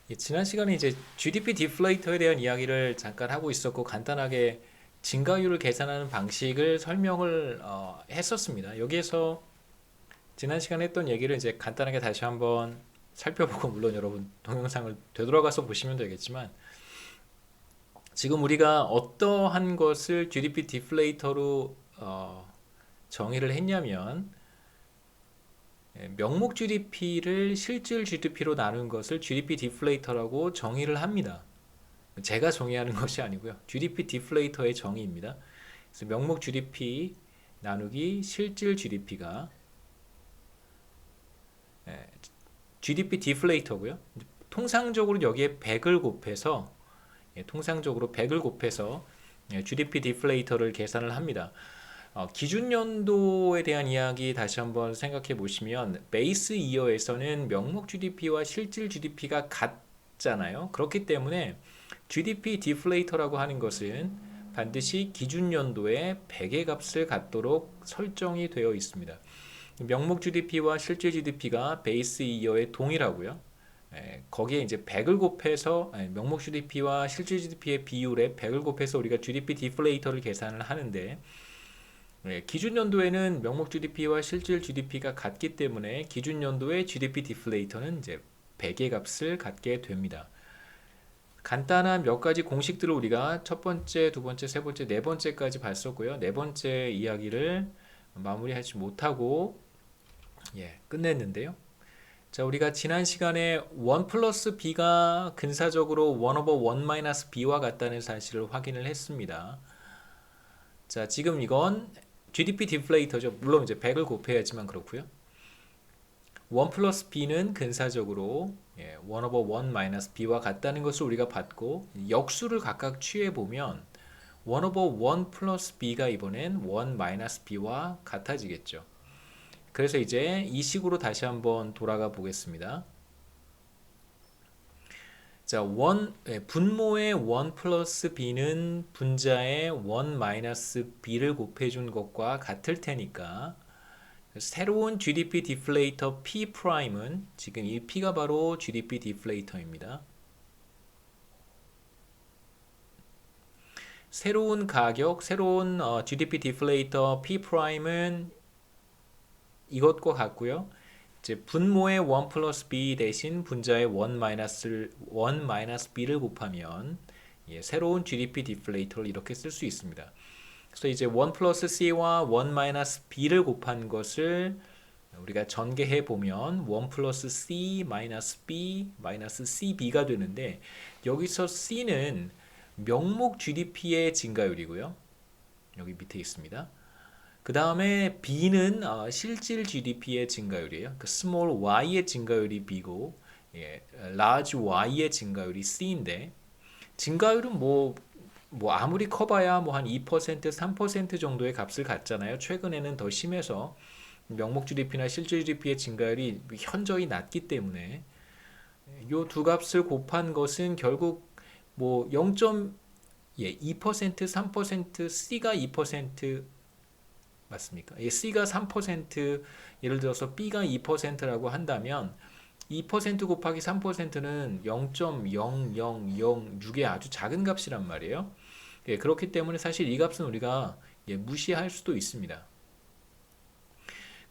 예, 지난 시간에 이제 GDP 디플레이터에 대한 이야기를 잠깐 하고 있었고 간단하게 증가율을 계산하는 방식을 설명을 했었습니다. 여기에서 지난 시간에 했던 얘기를 이제 간단하게 다시 한번 살펴보고 물론 여러분 동영상을 되돌아가서 보시면 되겠지만 지금 우리가 어떠한 것을 GDP 디플레이터로 정의를 했냐면 명목 GDP를 실질 GDP로 나눈 것을 GDP 디플레이터라고 정의를 합니다. 제가 정의하는 것이 아니고요. GDP 디플레이터의 정의입니다. 그래서 명목 GDP 나누기 실질 GDP가 GDP 디플레이터고요. 통상적으로 여기에 100을 곱해서 통상적으로 100을 곱해서 GDP 디플레이터를 계산을 합니다. 기준 연도에 대한 이야기 다시 한번 생각해 보시면 베이스 이어에서는 명목 GDP와 실질 GDP가 같잖아요. 그렇기 때문에 GDP 디플레이터라고 하는 것은 반드시 기준 연도에 100의 값을 갖도록 설정이 되어 있습니다. 명목 GDP와 실질 GDP가 베이스 이어에 동일하고요. 거기에 이제 100을 곱해서 명목 GDP와 실질 GDP의 비율에 100을 곱해서 우리가 GDP 디플레이터를 계산을 하는데 기준 연도에는 명목 GDP와 실질 GDP가 같기 때문에 기준 연도의 GDP 디플레이터는 이제 100의 값을 갖게 됩니다. 간단한 몇 가지 공식들을 우리가 첫 번째, 두 번째, 세 번째, 네 번째까지 봤었고요. 네 번째 이야기를 마무리하지 못하고 끝냈는데요. 자, 우리가 지난 시간에 1 플러스 b가 근사적으로 1 over 1 마이너스 b와 같다는 사실을 확인을 했습니다. 자, 지금 이건 GDP 디플레이터죠. 물론 이제 100을 곱해야지만 그렇고요. 1 플러스 b는 근사적으로 1 over 1 마이너스 b와 같다는 것을 우리가 봤고 역수를 각각 취해 보면 1 over 1 플러스 b가 이번엔 1 마이너스 b와 같아지겠죠. 그래서 이제 이 식으로 다시 한번 돌아가 보겠습니다. 자, 분모의 1 플러스 b는 분자의 1 마이너스 b를 곱해준 것과 같을 테니까 새로운 GDP 디플레이터 P 프라임은 지금 이 P가 바로 GDP 디플레이터입니다. 새로운 가격, 새로운 GDP 디플레이터 P 프라임은 이것과 같고요. 이제 분모의 1 플러스 b 대신 분자의 1 마이너스 b를 곱하면 새로운 GDP 디플레이터를 이렇게 쓸 수 있습니다. 그래서 이제 1 플러스 c와 1 마이너스 b를 곱한 것을 우리가 전개해 보면 1 플러스 c 마이너스 b 마이너스 cb가 되는데 여기서 c는 명목 GDP의 증가율이고요. 여기 밑에 있습니다. 그 다음에 b는 실질 GDP의 증가율이에요. 그 small y의 증가율이 b고 large y의 증가율이 c인데 증가율은 뭐 아무리 커봐야 뭐 한 2%, 3% 정도의 값을 갖잖아요. 최근에는 더 심해서 명목 GDP나 실질 GDP의 증가율이 현저히 낮기 때문에 이 두 값을 곱한 것은 결국 뭐 0.2%, 3%, C가 2% 맞습니까? C가 3% 예를 들어서 B가 2%라고 한다면 2% 곱하기 3%는 0.0006의 아주 작은 값이란 말이에요. 그렇기 때문에 사실 이 값은 우리가 무시할 수도 있습니다.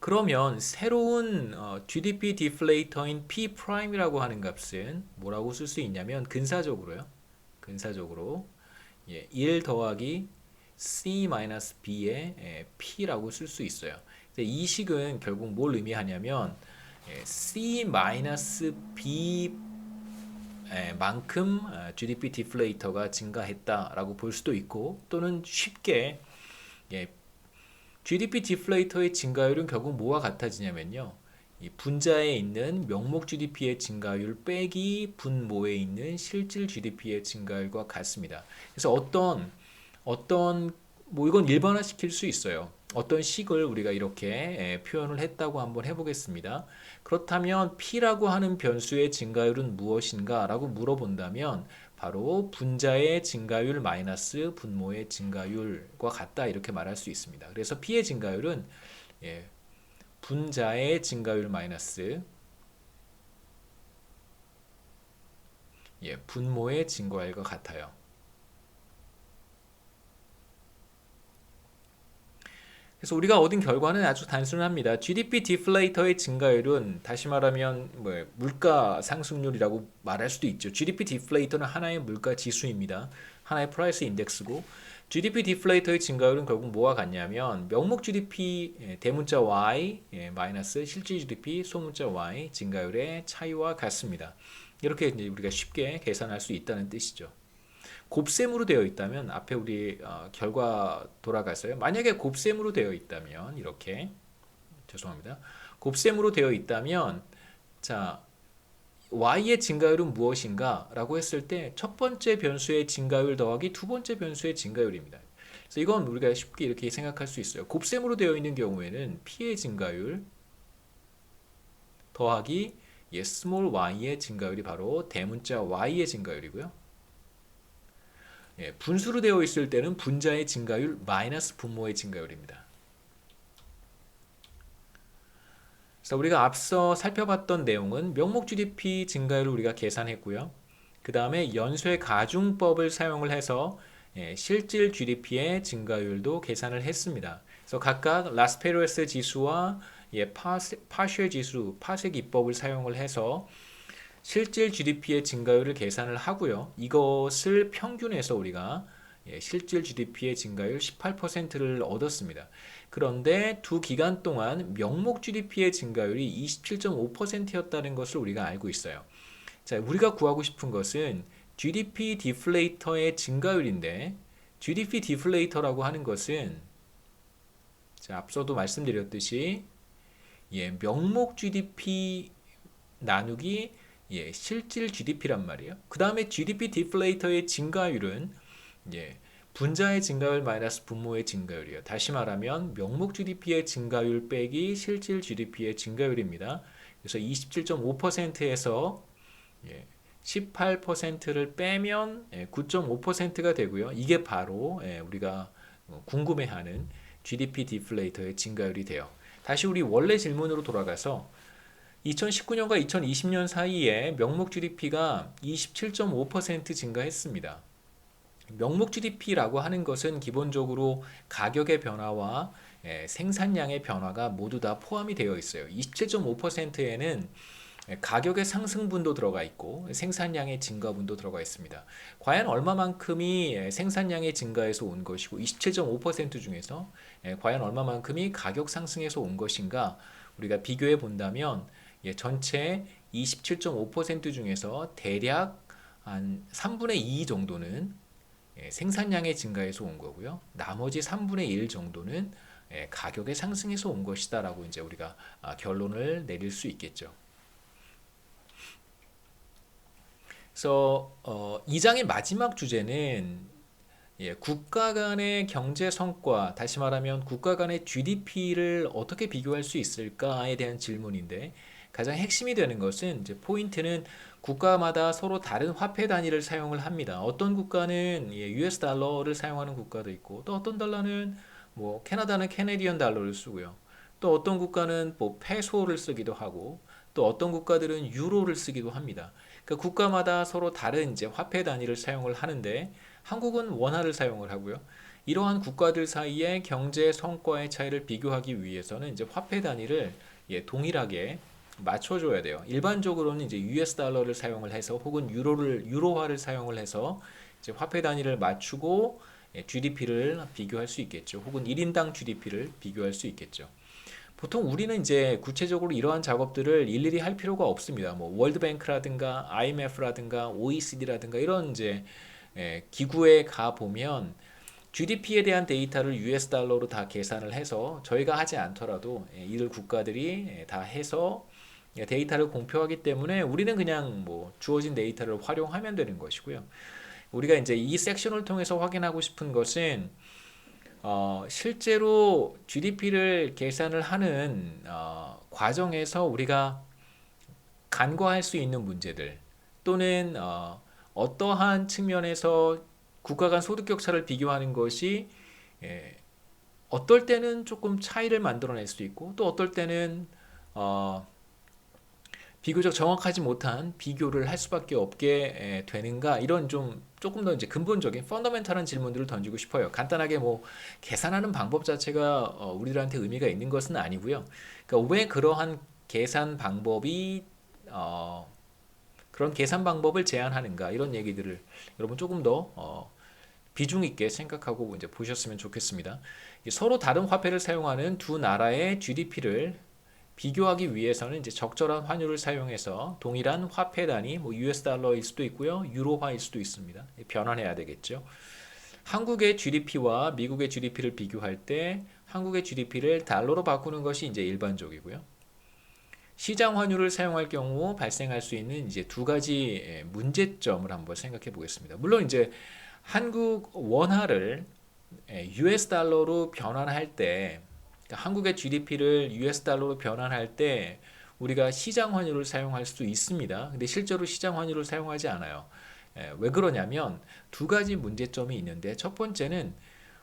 그러면 새로운 GDP 디플레이터인 P 프라임이라고 하는 값은 뭐라고 쓸 수 있냐면 근사적으로요. 근사적으로 1 더하기 C-B의 P라고 쓸 수 있어요. 이 식은 결국 뭘 의미하냐면 C-B 만큼 GDP 디플레이터가 증가했다라고 볼 수도 있고 또는 쉽게 GDP 디플레이터의 증가율은 결국 뭐와 같아지냐면요. 이 분자에 있는 명목 GDP의 증가율 빼기 분모에 있는 실질 GDP의 증가율과 같습니다. 그래서 어떤 뭐 이건 일반화 시킬 수 있어요. 어떤 식을 우리가 이렇게 표현을 했다고 한번 해보겠습니다. 그렇다면 P라고 하는 변수의 증가율은 무엇인가 라고 물어본다면 바로 분자의 증가율 마이너스 분모의 증가율과 같다 이렇게 말할 수 있습니다. 그래서 P의 증가율은 분자의 증가율 마이너스 분모의 증가율과 같아요. 그래서 우리가 얻은 결과는 아주 단순합니다. GDP 디플레이터의 증가율은 다시 말하면 물가 상승률이라고 말할 수도 있죠. GDP 디플레이터는 하나의 물가 지수입니다. 하나의 프라이스 인덱스고 GDP 디플레이터의 증가율은 결국 뭐와 같냐면 명목 GDP 대문자 Y 마이너스 실질 GDP 소문자 Y 증가율의 차이와 같습니다. 이렇게 이제 우리가 쉽게 계산할 수 있다는 뜻이죠. 곱셈으로 되어 있다면 앞에 우리 결과 돌아가서요. 만약에 곱셈으로 되어 있다면 이렇게 죄송합니다. 곱셈으로 되어 있다면 자 y의 증가율은 무엇인가 라고 했을 때 첫 번째 변수의 증가율 더하기 두 번째 변수의 증가율입니다. 그래서 이건 우리가 쉽게 이렇게 생각할 수 있어요. 곱셈으로 되어 있는 경우에는 p의 증가율 더하기 small y의 증가율이 바로 대문자 y의 증가율이고요. 분수로 되어 있을 때는 분자의 증가율 마이너스 분모의 증가율입니다. 그래서 우리가 앞서 살펴봤던 내용은 명목 GDP 증가율을 우리가 계산했고요. 그 다음에 연쇄 가중법을 사용을 해서 실질 GDP의 증가율도 계산을 했습니다. 그래서 각각 라스페로스 지수와 파쉐 지수, 파쉐 기법을 사용을 해서 실질 GDP의 증가율을 계산을 하고요. 이것을 평균해서 우리가 실질 GDP의 증가율 18%를 얻었습니다. 그런데 두 기간 동안 명목 GDP의 증가율이 27.5%였다는 것을 우리가 알고 있어요. 자, 우리가 구하고 싶은 것은 GDP 디플레이터의 증가율인데 GDP 디플레이터라고 하는 것은 자, 앞서도 말씀드렸듯이 명목 GDP 나누기 실질 GDP란 말이에요. 그 다음에 GDP 디플레이터의 증가율은 분자의 증가율 마이너스 분모의 증가율이에요. 다시 말하면 명목 GDP의 증가율 빼기 실질 GDP의 증가율입니다. 그래서 27.5%에서 18%를 빼면 9.5%가 되고요. 이게 바로 우리가 궁금해하는 GDP 디플레이터의 증가율이 돼요. 다시 우리 원래 질문으로 돌아가서 2019년과 2020년 사이에 명목 GDP가 27.5% 증가했습니다. 명목 GDP라고 하는 것은 기본적으로 가격의 변화와 생산량의 변화가 모두 다 포함이 되어 있어요. 27.5%에는 가격의 상승분도 들어가 있고 생산량의 증가분도 들어가 있습니다. 과연 얼마만큼이 생산량의 증가에서 온 것이고 27.5% 중에서 과연 얼마만큼이 가격 상승에서 온 것인가 우리가 비교해 본다면 전체 27.5% 중에서 대략 한 3분의 2 정도는 생산량의 증가에서 온 거고요. 나머지 3분의 1 정도는 가격의 상승에서 온 것이다라고 이제 우리가 결론을 내릴 수 있겠죠. 그래서 이 장의 마지막 주제는 국가 간의 경제 성과, 다시 말하면 국가 간의 GDP를 어떻게 비교할 수 있을까에 대한 질문인데 가장 핵심이 되는 것은 이제 포인트는 국가마다 서로 다른 화폐 단위를 사용을 합니다. 어떤 국가는 US 달러를 사용하는 국가도 있고 또 어떤 달러는 뭐 캐나다는 캐네디언 달러를 쓰고요. 또 어떤 국가는 뭐 페소를 쓰기도 하고 또 어떤 국가들은 유로를 쓰기도 합니다. 그러니까 국가마다 서로 다른 이제 화폐 단위를 사용을 하는데 한국은 원화를 사용을 하고요. 이러한 국가들 사이의 경제 성과의 차이를 비교하기 위해서는 이제 화폐 단위를 동일하게 맞춰줘야 돼요. 일반적으로는 이제 US 달러를 사용을 해서 혹은 유로화를 사용을 해서 이제 화폐 단위를 맞추고 GDP를 비교할 수 있겠죠. 혹은 1인당 GDP를 비교할 수 있겠죠. 보통 우리는 이제 구체적으로 이러한 작업들을 일일이 할 필요가 없습니다. 뭐 월드뱅크라든가 IMF라든가 OECD라든가 이런 이제 기구에 가 보면 GDP에 대한 데이터를 US 달러로 다 계산을 해서 저희가 하지 않더라도 이들 국가들이 다 해서 데이터를 공표하기 때문에 우리는 그냥 뭐 주어진 데이터를 활용하면 되는 것이고요. 우리가 이제 이 섹션을 통해서 확인하고 싶은 것은 실제로 GDP를 계산을 하는 과정에서 우리가 간과할 수 있는 문제들 또는 어떠한 측면에서 국가 간 소득 격차를 비교하는 것이 어떨 때는 조금 차이를 만들어낼 수 있고 또 어떨 때는 비교적 정확하지 못한 비교를 할 수밖에 없게 되는가, 이런 좀 조금 더 이제 근본적인 펀더멘탈한 질문들을 던지고 싶어요. 간단하게 뭐 계산하는 방법 자체가 우리들한테 의미가 있는 것은 아니고요. 그러니까 왜 그러한 계산 방법이 그런 계산 방법을 제안하는가, 이런 얘기들을 여러분 조금 더 비중 있게 생각하고 이제 보셨으면 좋겠습니다. 서로 다른 화폐를 사용하는 두 나라의 GDP를 비교하기 위해서는 이제 적절한 환율을 사용해서 동일한 화폐 단위, 뭐 US 달러일 수도 있고요, 유로화일 수도 있습니다. 변환해야 되겠죠. 한국의 GDP와 미국의 GDP를 비교할 때 한국의 GDP를 달러로 바꾸는 것이 이제 일반적이고요. 시장 환율을 사용할 경우 발생할 수 있는 이제 두 가지 문제점을 한번 생각해 보겠습니다. 물론 이제 한국 원화를 US 달러로 변환할 때, 그러니까 한국의 GDP를 US 달러로 변환할 때 우리가 시장 환율을 사용할 수도 있습니다. 근데 실제로 시장 환율을 사용하지 않아요. 왜 그러냐면 두 가지 문제점이 있는데, 첫 번째는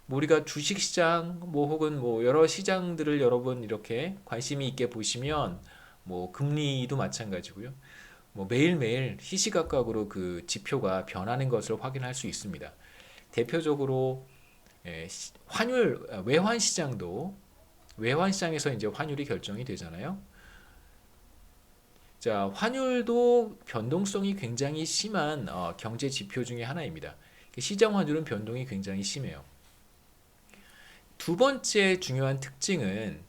뭐 우리가 주식 시장 뭐 혹은 뭐 여러 시장들을 여러분 이렇게 관심이 있게 보시면 뭐 금리도 마찬가지고요. 뭐 매일매일 시시각각으로 그 지표가 변하는 것을 확인할 수 있습니다. 대표적으로 환율 외환 시장도, 외환 시장에서 이제 환율이 결정이 되잖아요. 자, 환율도 변동성이 굉장히 심한 경제 지표 중에 하나입니다. 시장 환율은 변동이 굉장히 심해요. 두 번째 중요한 특징은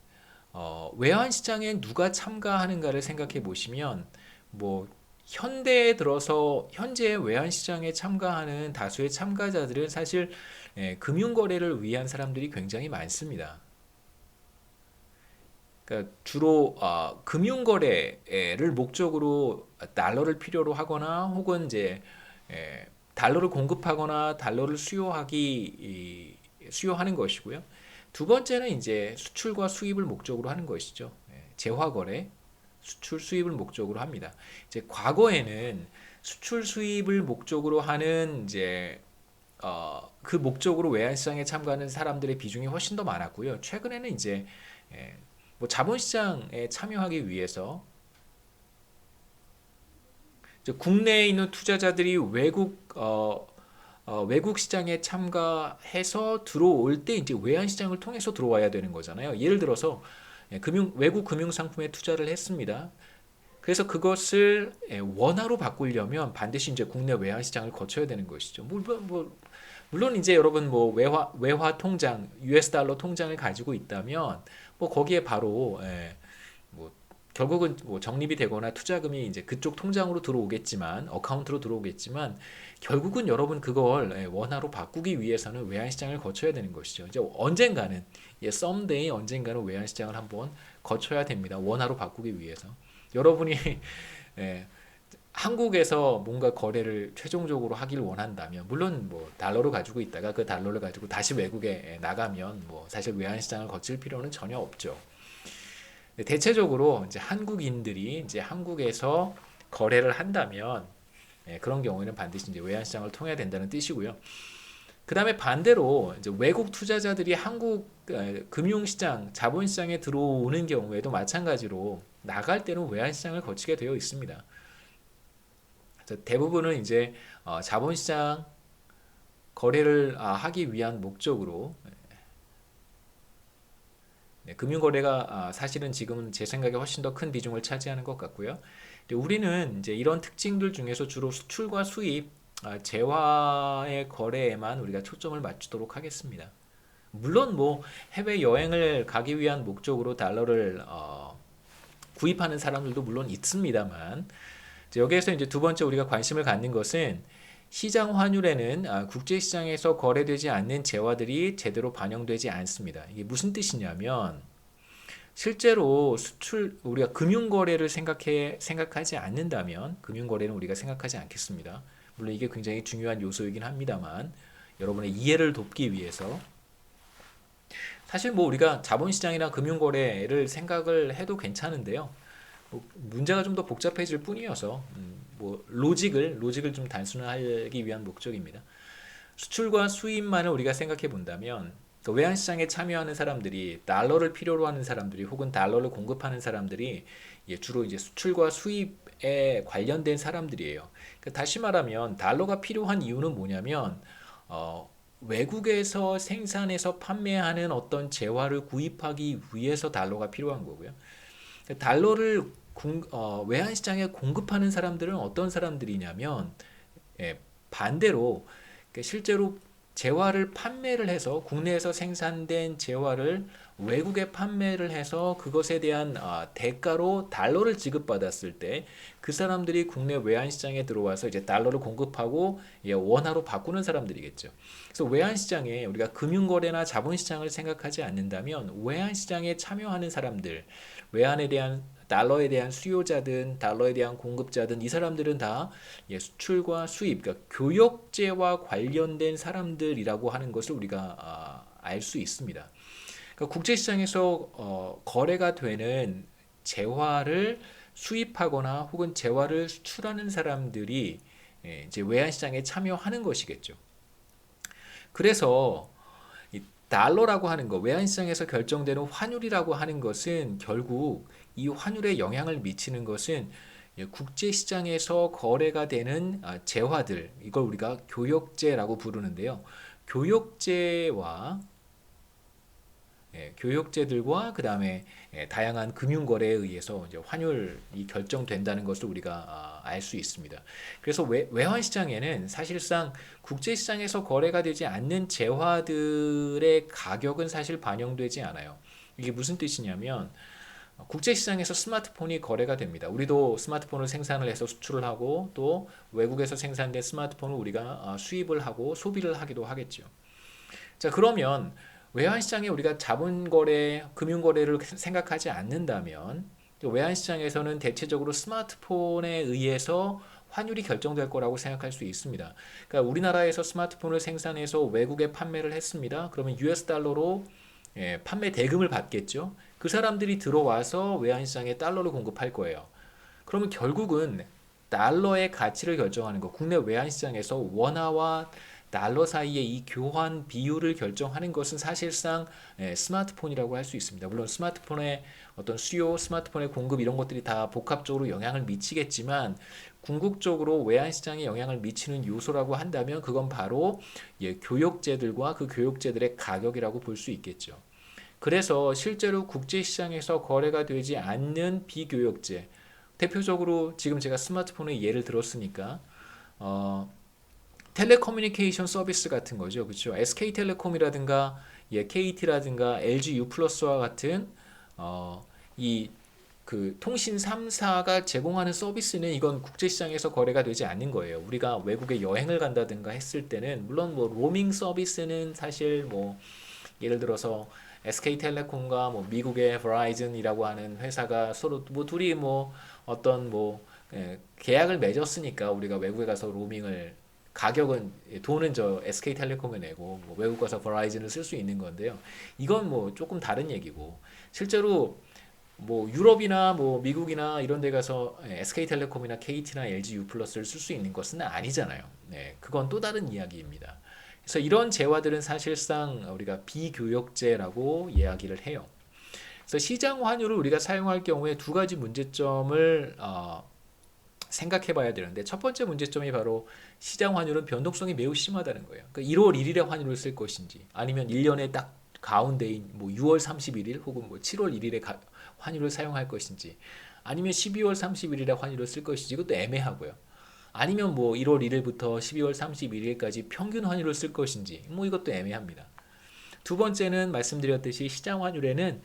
외환 시장에 누가 참가하는가를 생각해 보시면, 뭐 현대에 들어서 현재 외환 시장에 참가하는 다수의 참가자들은 사실 금융 거래를 위한 사람들이 굉장히 많습니다. 그러니까 주로 금융 거래를 목적으로 달러를 필요로 하거나 혹은 이제 달러를 공급하거나 달러를 수요하는 것이고요. 두 번째는 이제 수출과 수입을 목적으로 하는 것이죠. 재화 거래, 수출 수입을 목적으로 합니다. 이제 과거에는 수출 수입을 목적으로 하는 이제 그 목적으로 외환시장에 참가하는 사람들의 비중이 훨씬 더 많았고요. 최근에는 이제 뭐 자본시장에 참여하기 위해서 국내에 있는 투자자들이 외국 시장에 참가해서 들어올 때 이제 외환 시장을 통해서 들어와야 되는 거잖아요. 예를 들어서 외국 금융 상품에 투자를 했습니다. 그래서 그것을 원화로 바꾸려면 반드시 이제 국내 외환 시장을 거쳐야 되는 것이죠. 물론 이제 여러분 뭐 외화 통장, US 달러 통장을 가지고 있다면 뭐 거기에 바로 뭐 결국은 뭐 적립이 되거나 투자금이 이제 그쪽 통장으로 들어오겠지만, 어카운트로 들어오겠지만, 결국은 여러분 그걸 원화로 바꾸기 위해서는 외환 시장을 거쳐야 되는 것이죠. 이제 언젠가는 someday 언젠가는 외환 시장을 한번 거쳐야 됩니다. 원화로 바꾸기 위해서. 여러분이 한국에서 뭔가 거래를 최종적으로 하길 원한다면, 물론 뭐 달러로 가지고 있다가 그 달러를 가지고 다시 외국에 나가면 뭐 사실 외환 시장을 거칠 필요는 전혀 없죠. 대체적으로 이제 한국인들이 이제 한국에서 거래를 한다면 그런 경우에는 반드시 이제 외환 시장을 통해야 된다는 뜻이고요. 그 다음에 반대로 이제 외국 투자자들이 한국 금융시장, 자본시장에 들어오는 경우에도 마찬가지로 나갈 때는 외환 시장을 거치게 되어 있습니다. 대부분은 이제 자본시장 거래를 하기 위한 목적으로 금융거래가 사실은 지금은 제 생각에 훨씬 더 큰 비중을 차지하는 것 같고요. 우리는 이제 이런 특징들 중에서 주로 수출과 수입, 재화의 거래에만 우리가 초점을 맞추도록 하겠습니다. 물론 뭐 해외 여행을 가기 위한 목적으로 달러를 구입하는 사람들도 물론 있습니다만, 여기에서 이제 두 번째 우리가 관심을 갖는 것은 시장 환율에는 국제시장에서 거래되지 않는 재화들이 제대로 반영되지 않습니다. 이게 무슨 뜻이냐면, 실제로 우리가 금융거래를 생각하지 않는다면, 금융거래는 우리가 생각하지 않겠습니다. 물론 이게 굉장히 중요한 요소이긴 합니다만, 여러분의 이해를 돕기 위해서 사실 뭐 우리가 자본시장이나 금융거래를 생각을 해도 괜찮은데요. 문제가 좀 더 복잡해질 뿐이어서 뭐 로직을 좀 단순화하기 위한 목적입니다. 수출과 수입만을 우리가 생각해 본다면, 외환 시장에 참여하는 사람들이, 달러를 필요로 하는 사람들이 혹은 달러를 공급하는 사람들이 주로 이제 수출과 수입 달러에 관련된 사람들이에요. 그러니까 다시 말하면 달러가 필요한 이유는 뭐냐면 외국에서 생산해서 판매하는 어떤 재화를 구입하기 위해서 달러가 필요한 거고요. 달러를 외환 시장에 공급하는 사람들은 어떤 사람들이냐면 예, 반대로 실제로 재화를 판매를 해서 국내에서 생산된 재화를 외국에 판매를 해서 그것에 대한 대가로 달러를 지급받았을 때 그 사람들이 국내 외환 시장에 들어와서 이제 달러를 공급하고 원화로 바꾸는 사람들이겠죠. 그래서 외환 시장에 우리가 금융거래나 자본시장을 생각하지 않는다면 외환 시장에 참여하는 사람들, 외환에 대한 달러에 대한 수요자든 달러에 대한 공급자든 이 사람들은 다 수출과 수입, 그러니까 교역제와 관련된 사람들이라고 하는 것을 우리가 알 수 있습니다. 그러니까 국제시장에서 거래가 되는 재화를 수입하거나 혹은 재화를 수출하는 사람들이 이제 외환시장에 참여하는 것이겠죠. 그래서 이 달러라고 하는 것, 외환시장에서 결정되는 환율이라고 하는 것은 결국 이 환율에 영향을 미치는 것은 국제시장에서 거래가 되는 재화들, 이걸 우리가 교역제라고 부르는데요. 교역제와 교역제들과 그 다음에 다양한 금융거래에 의해서 이제 환율이 결정된다는 것을 우리가 알 수 있습니다. 그래서 외환시장에는 사실상 국제시장에서 거래가 되지 않는 재화들의 가격은 사실 반영되지 않아요. 이게 무슨 뜻이냐면 국제시장에서 스마트폰이 거래가 됩니다. 우리도 스마트폰을 생산을 해서 수출을 하고 또 외국에서 생산된 스마트폰을 우리가 수입을 하고 소비를 하기도 하겠죠. 자, 그러면 외환시장에 우리가 자본거래, 금융거래를 생각하지 않는다면 외환시장에서는 대체적으로 스마트폰에 의해서 환율이 결정될 거라고 생각할 수 있습니다. 그러니까 우리나라에서 스마트폰을 생산해서 외국에 판매를 했습니다. 그러면 US 달러로 판매 대금을 받겠죠. 그 사람들이 들어와서 외환시장에 달러를 공급할 거예요. 그러면 결국은 달러의 가치를 결정하는 거, 국내 외환시장에서 원화와 달러 사이의 이 교환 비율을 결정하는 것은 사실상 스마트폰이라고 할 수 있습니다. 물론 스마트폰의 어떤 수요, 스마트폰의 공급 이런 것들이 다 복합적으로 영향을 미치겠지만 궁극적으로 외환시장에 영향을 미치는 요소라고 한다면 그건 바로 교역제들과 그 교역제들의 가격이라고 볼 수 있겠죠. 그래서 실제로 국제시장에서 거래가 되지 않는 비교역제, 대표적으로 지금 제가 스마트폰의 예를 들었으니까 텔레커뮤니케이션 서비스 같은 거죠. 그렇죠? SK텔레콤이라든가 KT라든가 LG U+와 같은 이 그 통신 3사가 제공하는 서비스는 이건 국제시장에서 거래가 되지 않는 거예요. 우리가 외국에 여행을 간다든가 했을 때는 물론 뭐 로밍 서비스는 사실 뭐 예를 들어서 SK텔레콤과 뭐 미국의 버라이즌이라고 하는 회사가 서로 뭐 둘이 뭐 어떤 뭐 계약을 맺었으니까 우리가 외국에 가서 로밍을 가격은 돈은 저 SK텔레콤에 내고 뭐 외국 가서 버라이즌을 쓸 수 있는 건데요. 이건 뭐 조금 다른 얘기고 실제로 뭐 유럽이나 뭐 미국이나 이런 데 가서 SK텔레콤이나 KT나 LG U+를 쓸 수 있는 것은 아니잖아요. 네, 그건 또 다른 이야기입니다. 그래서 이런 재화들은 사실상 우리가 비교역제라고 이야기를 해요. 그래서 시장 환율을 우리가 사용할 경우에 두 가지 문제점을 생각해 봐야 되는데 첫 번째 문제점이 바로 시장 환율은 변동성이 매우 심하다는 거예요. 그러니까 1월 1일에 환율을 쓸 것인지 아니면 1년에 딱 가운데인 뭐 6월 31일 혹은 뭐 7월 1일에 환율을 사용할 것인지 아니면 12월 31일에 환율을 쓸 것인지 이것도 애매하고요. 아니면 뭐 1월 1일부터 12월 31일까지 평균 환율을 쓸 것인지 뭐 이것도 애매합니다. 두 번째는 말씀드렸듯이 시장 환율에는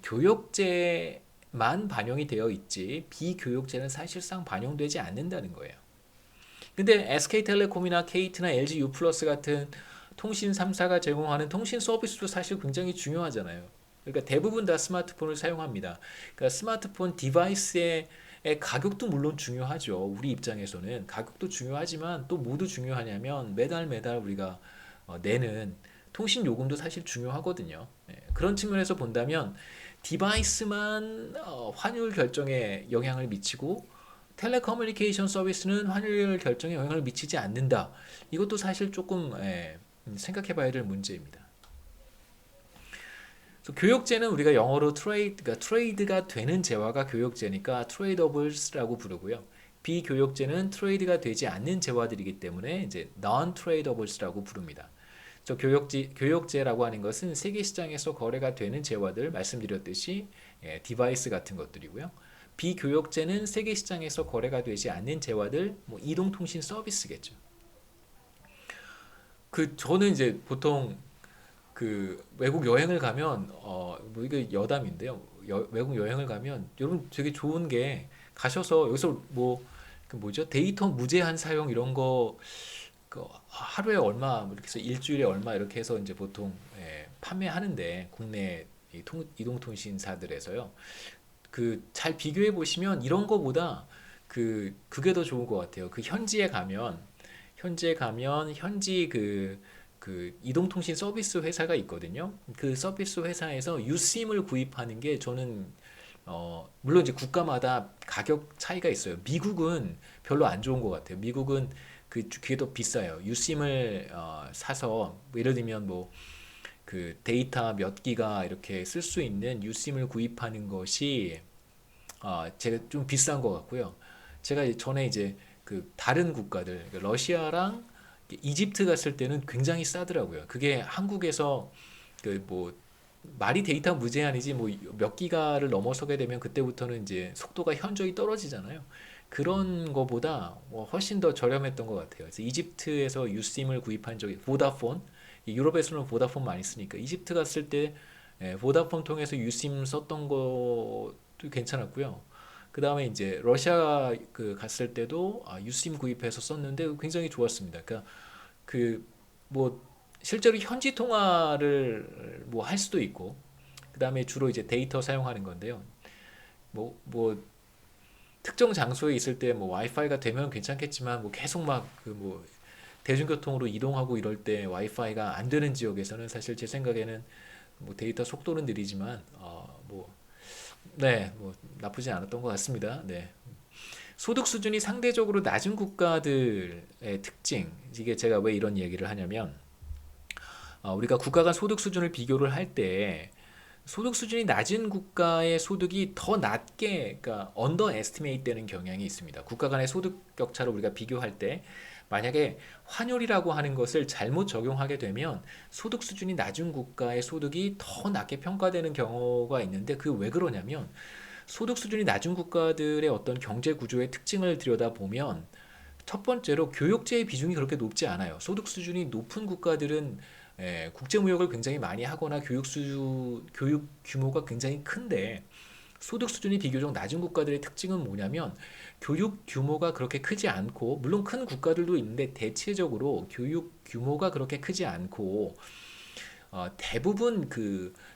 교역제만 반영이 되어 있지 비교역제는 사실상 반영되지 않는다는 거예요. 근데 SK텔레콤이나 KT나 LG U+ 같은 통신 3사가 제공하는 통신 서비스도 사실 굉장히 중요하잖아요. 그러니까 대부분 다 스마트폰을 사용합니다. 그러니까 스마트폰 디바이스의 가격도 물론 중요하죠. 우리 입장에서는 가격도 중요하지만 또 모두 중요하냐면 매달 우리가 내는 통신 요금도 사실 중요하거든요. 그런 측면에서 본다면 디바이스만 환율 결정에 영향을 미치고 텔레커뮤니케이션 서비스는 환율 결정에 영향을 미치지 않는다. 이것도 사실 조금 생각해 봐야 될 문제입니다. 교역제는 우리가 영어로 트레이드가 되는 재화가 교역제니까 트레이더블스라고 부르고요. 비교역제는 트레이드가 되지 않는 재화들이기 때문에 이제 non-tradables라고 부릅니다. 저 교역제라고 하는 것은 세계 시장에서 거래가 되는 재화들 말씀드렸듯이 디바이스 같은 것들이고요. 비교역제는 세계 시장에서 거래가 되지 않는 재화들, 뭐 이동통신 서비스겠죠. 저는 이제 보통 외국 여행을 가면 뭐 이게 여담인데요. 외국 여행을 가면 여러분 되게 좋은 게 가셔서 여기서 뭐죠? 데이터 무제한 사용 이런 거 하루에 얼마 뭐 이렇게 해서 일주일에 얼마 이렇게 해서 이제 보통 판매하는데 국내 이동통신사들에서요. 잘 비교해 보시면 이런 거보다 그게 더 좋은 것 같아요. 현지에 가면 현지 이동통신 서비스 회사가 있거든요. 그 서비스 회사에서 유심을 구입하는 게 저는 물론 이제 국가마다 가격 차이가 있어요. 미국은 별로 안 좋은 것 같아요. 미국은 그게 더 비싸요. 유심을 사서 뭐 예를 들면 데이터 몇 기가 이렇게 쓸 수 있는 유심을 구입하는 것이 제가 좀 비싼 것 같고요. 제가 전에 이제 다른 국가들 러시아랑 이집트 갔을 때는 굉장히 싸더라고요. 그게 한국에서 말이 데이터 무제한이지 뭐 몇 기가를 넘어서게 되면 그때부터는 이제 속도가 현저히 떨어지잖아요. 그런 거보다 훨씬 더 저렴했던 것 같아요. 그래서 이집트에서 유심을 구입한 적이 보다폰, 유럽에서는 보다폰 많이 쓰니까 이집트 갔을 때 보다폰 통해서 유심 썼던 것도 괜찮았고요. 그 다음에 이제 러시아 갔을 때도 유심 구입해서 썼는데 굉장히 좋았습니다. 그러니까 뭐 실제로 현지 통화를 뭐 할 수도 있고, 그 다음에 주로 이제 데이터 사용하는 건데요. 뭐 특정 장소에 있을 때 뭐 와이파이가 되면 괜찮겠지만 뭐 계속 대중교통으로 이동하고 이럴 때 와이파이가 안 되는 지역에서는 사실 제 생각에는 뭐 데이터 속도는 느리지만 뭐 나쁘지 않았던 것 같습니다. 네. 소득 수준이 상대적으로 낮은 국가들의 특징, 이게 제가 왜 이런 얘기를 하냐면 우리가 국가 간 소득 수준을 비교를 할 때 소득 수준이 낮은 국가의 소득이 더 낮게, 그러니까 언더 에스티메이트 되는 경향이 있습니다. 국가 간의 소득 격차를 우리가 비교할 때 만약에 환율이라고 하는 것을 잘못 적용하게 되면 소득 수준이 낮은 국가의 소득이 더 낮게 평가되는 경우가 있는데 왜 그러냐면 소득 수준이 낮은 국가들의 어떤 경제 구조의 특징을 들여다보면 첫 번째로 교육제의 비중이 그렇게 높지 않아요. 소득 수준이 높은 국가들은 국제 무역을 굉장히 많이 하거나 교육 규모가 굉장히 큰데 소득 수준이 비교적 낮은 국가들의 특징은 뭐냐면 교육 규모가 그렇게 크지 않고, 물론 큰 국가들도 있는데 대체적으로 교육 규모가 그렇게 크지 않고 대부분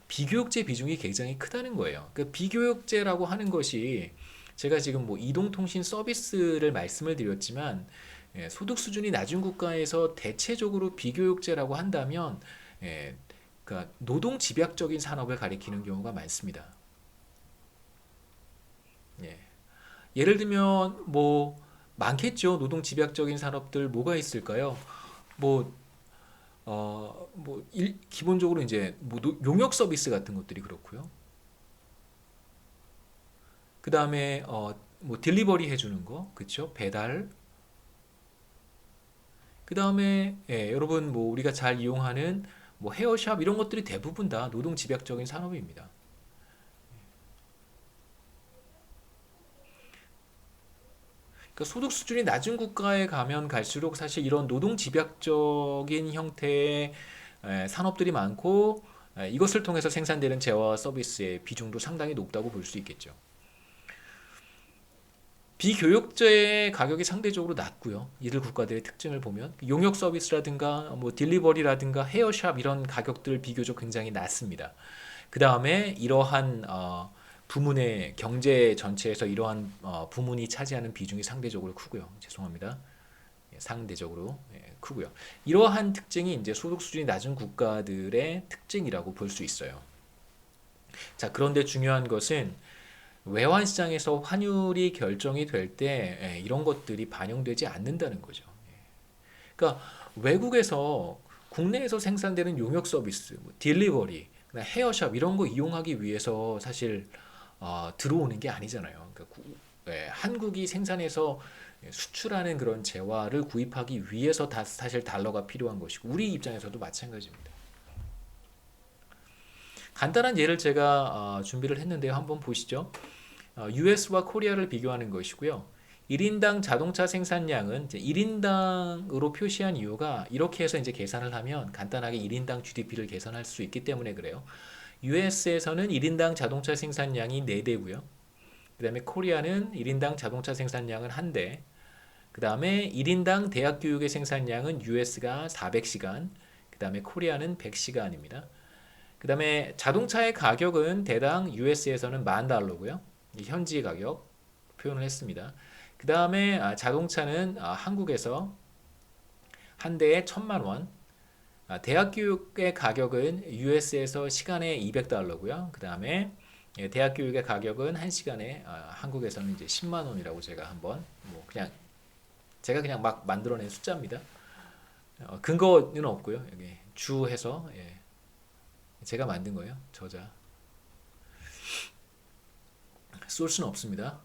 비교육제 비중이 굉장히 크다는 거예요. 비교육제라고 하는 것이 제가 지금 뭐 이동통신 서비스를 말씀을 드렸지만 소득 수준이 낮은 국가에서 대체적으로 비교육제라고 한다면 그러니까 노동 집약적인 산업을 가리키는 경우가 많습니다. 예를 들면 뭐 많겠죠. 노동 집약적인 산업들 뭐가 있을까요? 기본적으로 이제 용역 서비스 같은 것들이 그렇고요. 그 다음에 딜리버리 해주는 거, 그렇죠? 배달. 그 다음에 여러분 우리가 잘 이용하는 헤어샵 이런 것들이 대부분 다 노동 집약적인 산업입니다. 그러니까 소득 수준이 낮은 국가에 가면 갈수록 사실 이런 노동 집약적인 형태의 산업들이 많고 이것을 통해서 생산되는 재화와 서비스의 비중도 상당히 높다고 볼 수 있겠죠. 비교역제의 가격이 상대적으로 낮고요. 이들 국가들의 특징을 보면 용역 서비스라든가 딜리버리라든가 헤어샵 이런 가격들 비교적 굉장히 낮습니다. 그 다음에 이러한 부문의 경제 전체에서 이러한 부문이 차지하는 비중이 상대적으로 크고요. 죄송합니다. 상대적으로 크고요. 이러한 특징이 이제 소득 수준이 낮은 국가들의 특징이라고 볼 수 있어요. 자, 그런데 중요한 것은 외환 시장에서 환율이 결정이 될 때 이런 것들이 반영되지 않는다는 거죠. 그러니까 외국에서 국내에서 생산되는 용역 서비스, 딜리버리, 헤어샵 이런 거 이용하기 위해서 사실 들어오는 게 아니잖아요. 그러니까 한국이 생산해서 수출하는 그런 재화를 구입하기 위해서 사실 달러가 필요한 것이고 우리 입장에서도 마찬가지입니다. 간단한 예를 제가 준비를 했는데요. 한번 보시죠. US와 코리아를 비교하는 것이고요. 1인당 자동차 생산량은 이제 1인당으로 표시한 이유가 이렇게 해서 이제 계산을 하면 간단하게 1인당 GDP를 계산할 수 있기 때문에 그래요. US에서는 1인당 자동차 생산량이 4대고요. 그 다음에 코리아는 1인당 자동차 생산량은 1대. 그 다음에 1인당 대학 교육의 생산량은 US가 400시간, 그 다음에 코리아는 100시간입니다. 그 다음에 자동차의 가격은 대당 US에서는 $10,000고요. 현지 가격 표현을 했습니다. 그 다음에 자동차는 한국에서 한 대에 1,000만 원. 대학 교육의 가격은 US에서 시간에 $200고요. 그 다음에 대학 교육의 가격은 1시간에 한국에서는 이제 10만 원이라고 제가 한번 제가 그냥 막 만들어낸 숫자입니다. 근거는 없고요. 여기 주해서 제가 만든 거예요. 저자. 소스는 없습니다.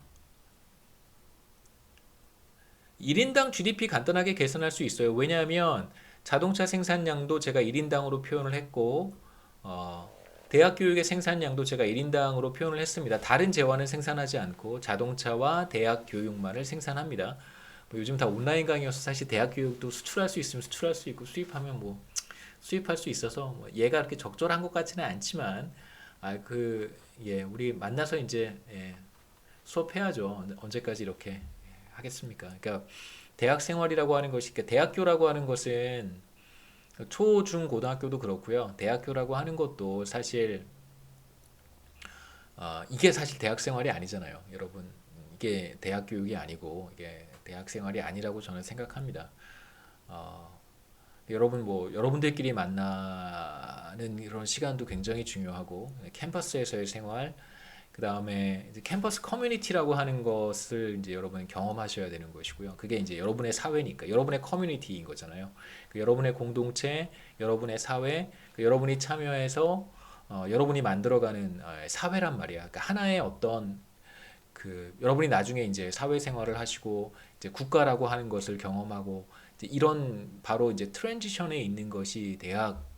1인당 GDP 간단하게 계산할 수 있어요. 왜냐하면 자동차 생산량도 제가 1인당으로 표현을 했고 대학 교육의 생산량도 제가 1인당으로 표현을 했습니다. 다른 재화는 생산하지 않고 자동차와 대학 교육만을 생산합니다. 요즘 다 온라인 강의여서 사실 대학 교육도 수출할 수 있으면 수출할 수 있고 수입하면 뭐 수입할 수 있어서 얘가 그렇게 적절한 것 같지는 않지만 우리 만나서 이제 수업해야죠. 언제까지 이렇게 하겠습니까? 그러니까 대학 생활이라고 하는 것이 그러니까 대학교라고 하는 것은 초, 중, 고등학교도 그렇고요. 대학교라고 하는 것도 사실 이게 사실 대학 생활이 아니잖아요, 여러분. 이게 대학 교육이 아니고 이게 대학 생활이 아니라고 저는 생각합니다. 여러분들끼리 만나는 이런 시간도 굉장히 중요하고 캠퍼스에서의 생활, 그 다음에 캠퍼스 커뮤니티라고 하는 것을 이제 여러분 경험하셔야 되는 것이고요. 그게 이제 여러분의 사회니까 여러분의 커뮤니티인 거잖아요. 여러분의 공동체, 여러분의 사회, 여러분이 참여해서 여러분이 만들어가는 사회란 말이야. 그러니까 하나의 어떤 여러분이 나중에 이제 사회생활을 하시고 이제 국가라고 하는 것을 경험하고 이제 이런 바로 이제 트랜지션에 있는 것이 대학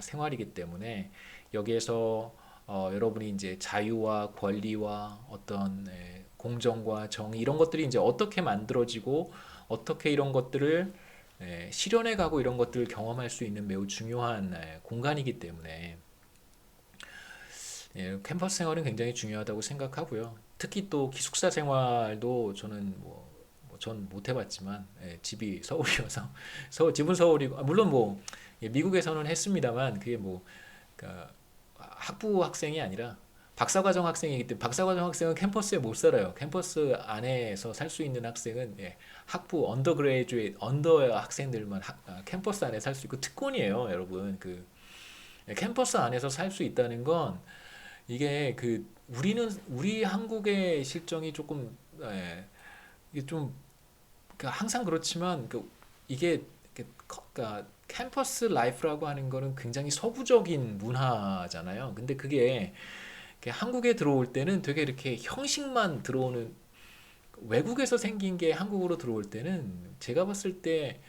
생활이기 때문에 여기에서 여러분이 이제 자유와 권리와 어떤 공정과 정의 이런 것들이 이제 어떻게 만들어지고 어떻게 이런 것들을 실현해 가고 이런 것들을 경험할 수 있는 매우 중요한 공간이기 때문에 캠퍼스 생활은 굉장히 중요하다고 생각하고요. 특히 또 기숙사 생활도 저는 전 못 해봤지만 집이 서울이어서 집은 서울이고 물론 미국에서는 했습니다만 그게 그러니까 학부 학생이 아니라 박사과정 학생이기 때문에 박사과정 학생은 캠퍼스에 못 살아요. 캠퍼스 안에서 살 수 있는 학생은 학부 언더 학생들만 캠퍼스 안에 살 수 있고 특권이에요, 여러분. 캠퍼스 안에서 살 수 있다는 건 이게 우리 한국의 실정이 조금 이게 좀 항상 그렇지만 이게 그러니까 캠퍼스 라이프라고 하는 거는 굉장히 서구적인 문화잖아요. 근데 그게 한국에 들어올 때는 되게 이렇게 형식만 들어오는 외국에서 생긴 게 한국으로 들어올 때는 제가 봤을 때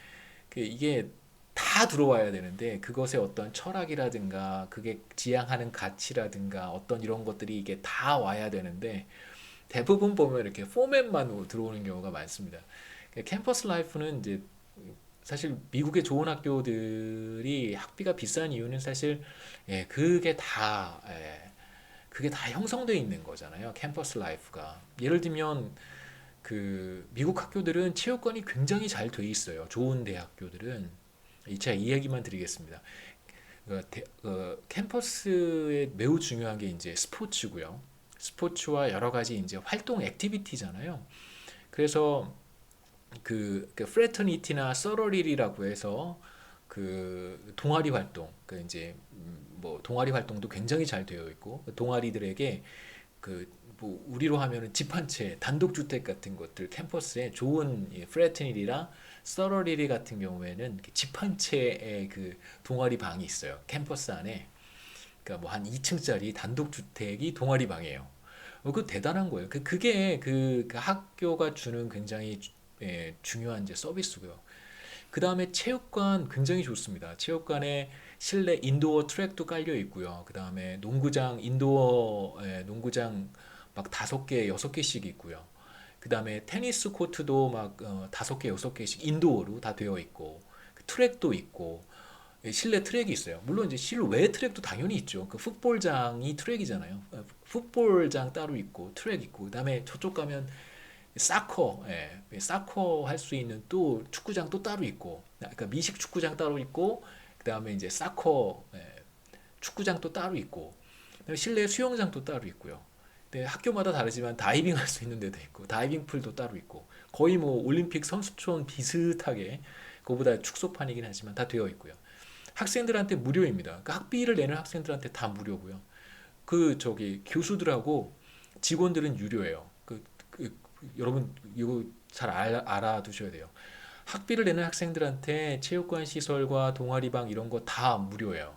이게 다 들어와야 되는데 그것의 어떤 철학이라든가 그게 지향하는 가치라든가 어떤 이런 것들이 이게 다 와야 되는데 대부분 보면 이렇게 포맷만 들어오는 경우가 많습니다. 캠퍼스 라이프는 이제 사실 미국의 좋은 학교들이 학비가 비싼 이유는 사실 그게 다 형성되어 있는 거잖아요. 캠퍼스 라이프가. 예를 들면 미국 학교들은 체육관이 굉장히 잘 돼 있어요. 좋은 대학교들은. 제가 이 얘기만 드리겠습니다. 캠퍼스에 매우 중요한 게 이제 스포츠고요. 스포츠와 여러 가지 이제 활동 액티비티잖아요. 그래서 프레터니티나 서러리라고 해서 동아리 활동, 이제 동아리 활동도 굉장히 잘 되어 있고 동아리들에게 우리로 하면은 집 한 채 단독 주택 같은 것들 캠퍼스에 좋은 프레터니티나 서러리리 같은 경우에는 집 한 채의 동아리 방이 있어요. 캠퍼스 안에. 그러니까 한 2층짜리 단독 주택이 동아리 방이에요. 그 대단한 거예요. 그게 그 학교가 주는 굉장히 중요한 이제 서비스고요. 그 다음에 체육관 굉장히 좋습니다. 체육관에 실내 인도어 트랙도 깔려 있고요. 그 다음에 농구장, 인도어 농구장 막 5개, 6개씩 있고요. 그 다음에 테니스 코트도 막 5개, 6개씩 인도어로 다 되어 있고, 그 트랙도 있고, 실내 트랙이 있어요. 물론 이제 실외 트랙도 당연히 있죠. 그 풋볼장이 트랙이잖아요. 풋볼장 따로 있고, 트랙 있고, 그 다음에 저쪽 가면 사커, 사커 할 수 있는 또 축구장 또 따로 있고, 그러니까 미식 축구장 따로 있고, 그 다음에 이제 사커 축구장 또 따로 있고, 그다음에 실내 수영장 또 따로 있고요. 근데 학교마다 다르지만 다이빙 할 수 있는 데도 있고, 다이빙 풀도 따로 있고, 거의 뭐 올림픽 선수촌 비슷하게, 그거보다 축소판이긴 하지만 다 되어 있고요. 학생들한테 무료입니다. 그러니까 학비를 내는 학생들한테 다 무료고요. 그 저기 교수들하고 직원들은 유료예요. 여러분 이거 잘 알아두셔야 돼요. 학비를 내는 학생들한테 체육관 시설과 동아리방 이런 거 다 무료예요.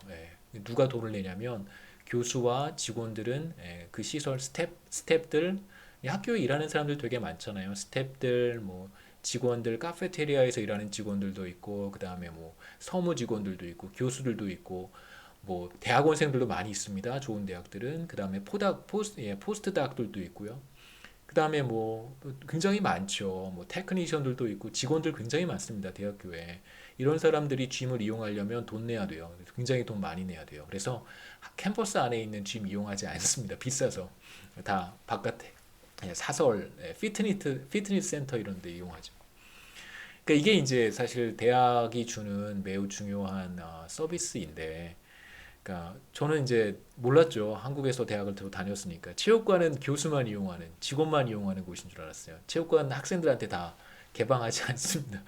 누가 돈을 내냐면 교수와 직원들은 그 시설 스텝들 학교에 일하는 사람들 되게 많잖아요. 스텝들 뭐 직원들 카페테리아에서 일하는 직원들도 있고 그 다음에 뭐 서무 직원들도 있고 교수들도 있고 뭐 대학원생들도 많이 있습니다. 좋은 대학들은 그 다음에 포스트 대학들도 있고요. 그 다음에 뭐 굉장히 많죠. 뭐 테크니션들도 있고 직원들 굉장히 많습니다. 대학교에. 이런 사람들이 짐을 이용하려면 돈 내야 돼요. 굉장히 돈 많이 내야 돼요. 그래서 캠퍼스 안에 있는 짐 이용하지 않습니다. 비싸서. 다 바깥에 사설, 피트니스 센터 이런 데 이용하죠. 그러니까 이게 이제 사실 대학이 주는 매우 중요한 서비스인데 그러니까 저는 이제 몰랐죠. 한국에서 대학을 다녔으니까. 체육관은 교수만 이용하는, 직원만 이용하는 곳인 줄 알았어요. 체육관 학생들한테 다 개방하지 않습니다.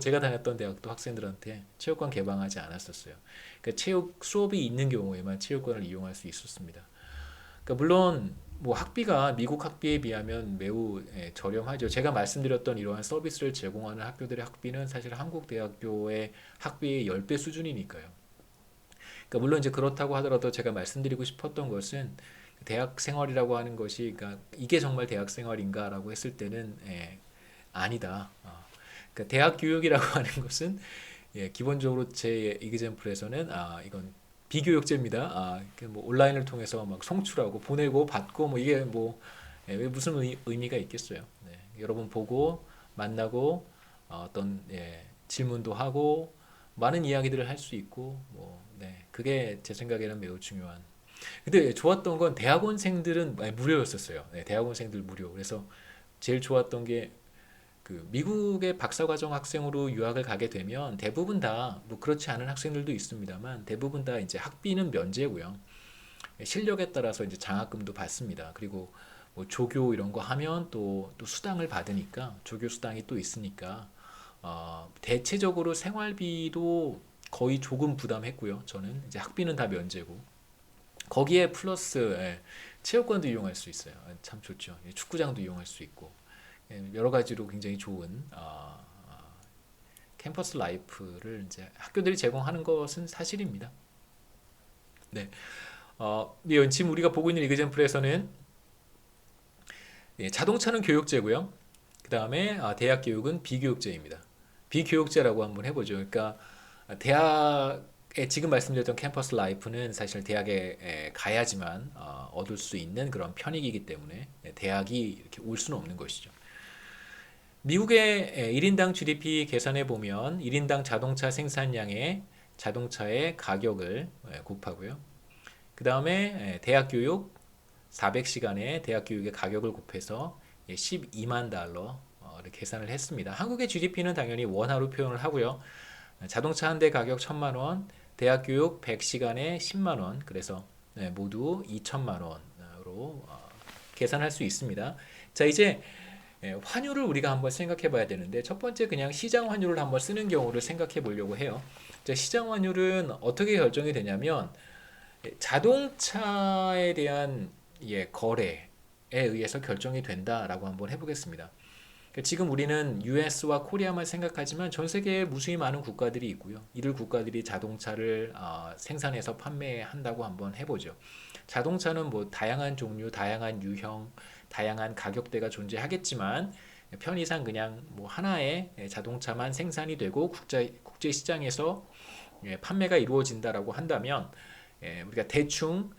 제가 다녔던 대학도 학생들한테 체육관 개방하지 않았었어요. 그러니까 체육 수업이 있는 경우에만 체육관을 이용할 수 있었습니다. 그러니까 물론 뭐 학비가 미국 학비에 비하면 매우 저렴하죠. 제가 말씀드렸던 이러한 서비스를 제공하는 학교들의 학비는 사실 한국 대학교의 학비의 10배 수준이니까요. 그러니까 물론 이제 그렇다고 하더라도 제가 말씀드리고 싶었던 것은 대학 생활이라고 하는 것이 그러니까 이게 정말 대학 생활인가라고 했을 때는 아니다. 그러니까 대학 교육이라고 하는 것은 기본적으로 제 이그젠플에서는 이건 비교육제입니다. 뭐 온라인을 통해서 막 송출하고 보내고 받고 뭐 이게 뭐 무슨 의미가 있겠어요. 네, 여러분 보고 만나고 어떤 질문도 하고 많은 이야기들을 할 수 있고 뭐 네, 그게 제 생각에는 매우 중요한. 근데 좋았던 건 대학원생들은 무료였었어요. 네, 대학원생들 무료. 그래서 제일 좋았던 게 그 미국의 박사과정 학생으로 유학을 가게 되면 대부분 다 뭐 그렇지 않은 학생들도 있습니다만 대부분 다 이제 학비는 면제고요. 실력에 따라서 이제 장학금도 받습니다. 그리고 뭐 조교 이런 거 하면 또 수당을 받으니까 조교 수당이 또 있으니까 대체적으로 생활비도 거의 조금 부담했고요. 저는 이제 학비는 다 면제고 거기에 플러스 체육관도 이용할 수 있어요. 참 좋죠. 축구장도 이용할 수 있고 여러 가지로 굉장히 좋은 캠퍼스 라이프를 이제 학교들이 제공하는 것은 사실입니다. 네, 지금 우리가 보고 있는 이그젠플에서는 자동차는 교육제고요. 그 다음에 대학 교육은 비교육제입니다. 비교육제라고 한번 해보죠. 그러니까 대학에 지금 말씀드렸던 캠퍼스 라이프는 사실 대학에 가야지만 얻을 수 있는 그런 편익이기 때문에 대학이 이렇게 올 수는 없는 것이죠. 미국의 1인당 GDP 계산해 보면 1인당 자동차 생산량의 자동차의 가격을 곱하고요. 그 다음에 대학 교육 400시간의 대학 교육의 가격을 곱해서 12만 달러를 계산을 했습니다. 한국의 GDP는 당연히 원화로 표현을 하고요. 자동차 한 대 가격 1,000만 원, 대학 교육 100시간에 10만 원, 그래서 모두 2천만 원으로 계산할 수 있습니다. 자, 이제 환율을 우리가 한번 생각해 봐야 되는데 첫 번째 그냥 시장 환율을 한번 쓰는 경우를 생각해 보려고 해요. 자, 시장 환율은 어떻게 결정이 되냐면 자동차에 대한 거래에 의해서 결정이 된다라고 한번 해보겠습니다. 지금 우리는 US와 코리아만 생각하지만 전 세계에 무수히 많은 국가들이 있고요. 이들 국가들이 자동차를 생산해서 판매한다고 한번 해보죠. 자동차는 뭐 다양한 종류, 다양한 유형, 다양한 가격대가 존재하겠지만 편의상 그냥 뭐 하나의 자동차만 생산이 되고 국제 시장에서 판매가 이루어진다라고 한다면 우리가 대충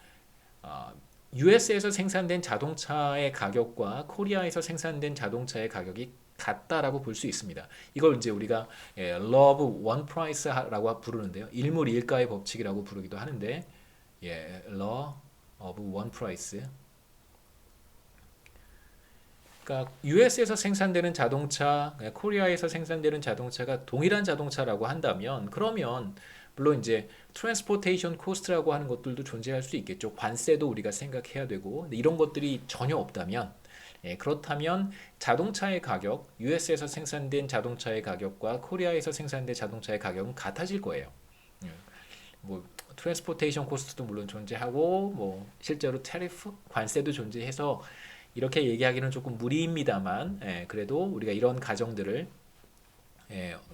US에서 생산된 자동차의 가격과 코리아에서 생산된 자동차의 가격이 같다라고 볼 수 있습니다. 이걸 이제 우리가 Law of One Price라고 부르는데요. 일물일가의 법칙이라고 부르기도 하는데, Law of One Price. 그러니까 US에서 생산되는 자동차, 코리아에서 생산되는 자동차가 동일한 자동차라고 한다면, 그러면 물론 이제 트랜스포테이션 코스트라고 하는 것들도 존재할 수 있겠죠. 관세도 우리가 생각해야 되고, 근데 이런 것들이 전혀 없다면, 그렇다면 자동차의 가격, US에서 생산된 자동차의 가격과 코리아에서 생산된 자동차의 가격은 같아질 거예요. 뭐 트랜스포테이션 코스트도 물론 존재하고, 뭐 실제로 테리프, 관세도 존재해서 이렇게 얘기하기는 조금 무리입니다만, 그래도 우리가 이런 가정들을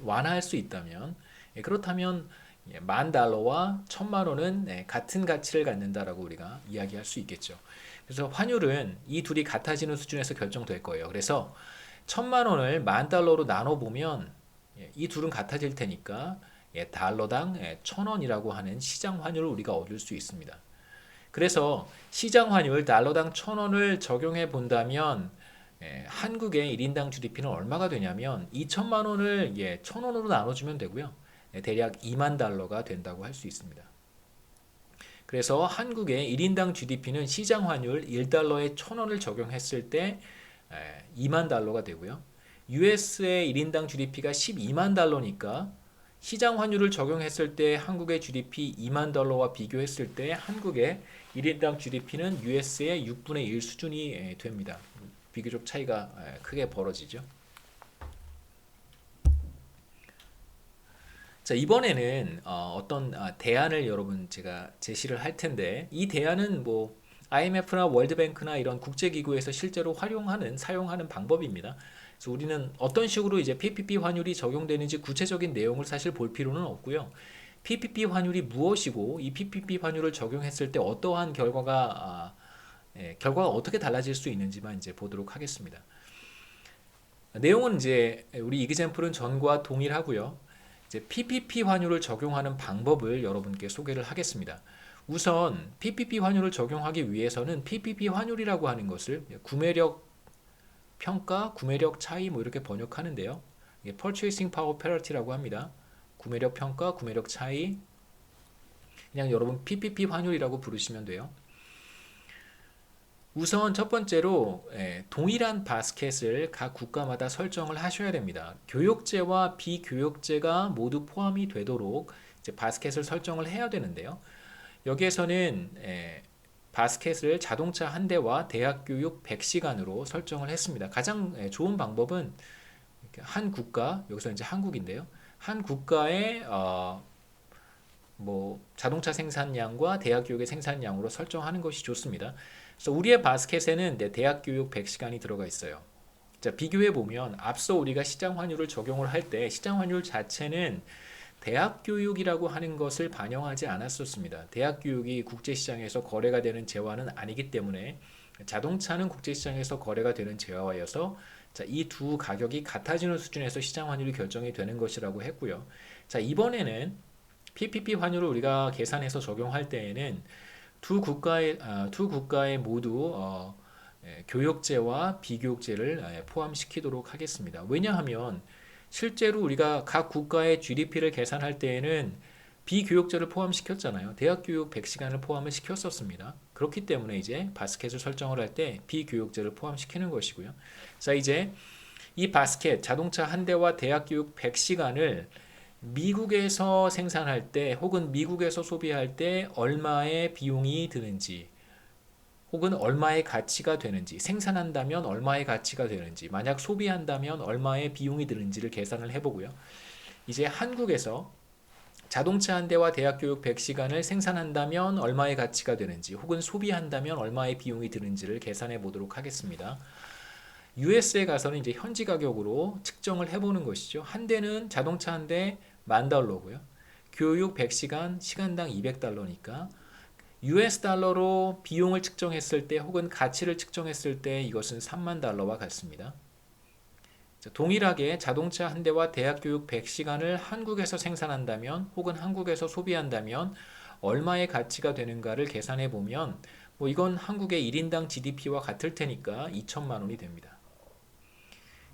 완화할 수 있다면, 그렇다면 $10,000와 $1,000,000은 같은 가치를 갖는다라고 우리가 이야기할 수 있겠죠. 그래서 환율은 이 둘이 같아지는 수준에서 결정될 거예요. 그래서 $1,000,000을 $10,000로 나눠 보면 이 둘은 같아질 테니까 달러당 1,000원이라고 하는 시장 환율을 우리가 얻을 수 있습니다. 그래서 시장 환율 달러당 1,000원을 적용해 본다면 한국의 1인당 GDP는 얼마가 되냐면 2천만 원을 1,000원으로 나눠주면 되고요. 대략 $20,000가 된다고 할 수 있습니다. 그래서 한국의 1인당 GDP는 시장 환율 1달러에 1,000원을 적용했을 때 $20,000가 되고요. US의 1인당 GDP가 $120,000니까 시장 환율을 적용했을 때 한국의 GDP $20,000와 비교했을 때 한국의 1인당 GDP는 US의 6분의 1 수준이 됩니다. 비교적 차이가 크게 벌어지죠. 자, 이번에는 어떤 대안을 여러분 제가 제시를 할 텐데, 이 대안은 뭐 IMF나 월드뱅크나 이런 국제기구에서 실제로 사용하는 방법입니다. 그래서 우리는 어떤 식으로 이제 PPP 환율이 적용되는지 구체적인 내용을 사실 볼 필요는 없고요. PPP 환율이 무엇이고 이 PPP 환율을 적용했을 때 어떠한 결과가 어떻게 달라질 수 있는지만 이제 보도록 하겠습니다. 내용은 이제 우리 이그젬플은 전과 동일하고요. 이제 PPP 환율을 적용하는 방법을 여러분께 소개를 하겠습니다. 우선 PPP 환율을 적용하기 위해서는 PPP 환율이라고 하는 것을 구매력 평가, 구매력 차이 뭐 이렇게 번역하는데요. 이게 Purchasing Power Parity라고 합니다. 구매력 평가, 구매력 차이. 그냥 여러분 PPP 환율이라고 부르시면 돼요. 우선 첫 번째로 동일한 바스켓을 각 국가마다 설정을 하셔야 됩니다. 교역제와 비교역제가 모두 포함이 되도록 이제 바스켓을 설정을 해야 되는데요. 여기에서는 바스켓을 자동차 한 대와 대학교육 100시간으로 설정을 했습니다. 가장 좋은 방법은 한 국가, 여기서 이제 한국인데요. 한 국가의 뭐 자동차 생산량과 대학교육의 생산량으로 설정하는 것이 좋습니다. 그래서 우리의 바스켓에는 대학교육 100시간이 들어가 있어요. 자, 비교해 보면 앞서 우리가 시장 환율을 적용을 할 때 시장 환율 자체는 대학 교육이라고 하는 것을 반영하지 않았었습니다. 대학 교육이 국제시장에서 거래가 되는 재화는 아니기 때문에 자동차는 국제시장에서 거래가 되는 재화여서 이 두 가격이 같아지는 수준에서 시장 환율이 결정이 되는 것이라고 했고요. 자, 이번에는 PPP 환율을 우리가 계산해서 적용할 때에는 두 국가에 모두 교역제와 비교역제를 포함시키도록 하겠습니다. 왜냐하면 실제로 우리가 각 국가의 GDP를 계산할 때에는 비교역제를 포함시켰잖아요. 대학교육 100시간을 포함을 시켰었습니다. 그렇기 때문에 이제 바스켓을 설정을 할 때 비교역제를 포함시키는 것이고요. 자, 이제 이 바스켓 자동차 한 대와 대학교육 100시간을 미국에서 생산할 때 혹은 미국에서 소비할 때 얼마의 비용이 드는지 혹은 얼마의 가치가 되는지, 생산한다면 얼마의 가치가 되는지, 만약 소비한다면 얼마의 비용이 드는지를 계산을 해보고요. 이제 한국에서 자동차 한 대와 대학교육 100시간을 생산한다면 얼마의 가치가 되는지 혹은 소비한다면 얼마의 비용이 드는지를 계산해 보도록 하겠습니다. US에 가서는 이제 현지 가격으로 측정을 해보는 것이죠. 한 대는 자동차 한 대 $10,000고요. 교육 100시간 시간당 $200니까 US 달러로 비용을 측정했을 때 혹은 가치를 측정했을 때 이것은 3만 달러와 같습니다. 동일하게 자동차 한 대와 대학 교육 100시간을 한국에서 생산한다면 혹은 한국에서 소비한다면 얼마의 가치가 되는가를 계산해 보면 뭐 이건 한국의 1인당 GDP와 같을 테니까 2천만 원이 됩니다.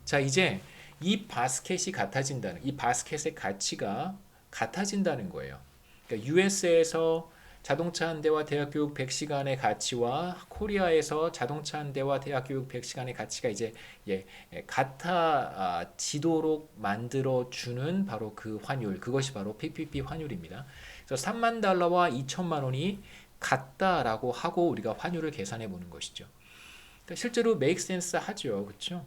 자, 이제 이 바스켓이 같아진다는, 이 바스켓의 가치가 같아진다는 거예요. 그러니까 US에서 자동차 한 대와 대학 교육 100시간의 가치와 코리아에서 자동차 한 대와 대학 교육 100시간의 가치가 이제 같아지도록 만들어 주는 바로 그 환율, 그것이 바로 PPP 환율입니다. 그래서 3만 달러와 2천만 원이 같다라고 하고 우리가 환율을 계산해 보는 것이죠. 그러니까 실제로 make sense 하죠, 그렇죠?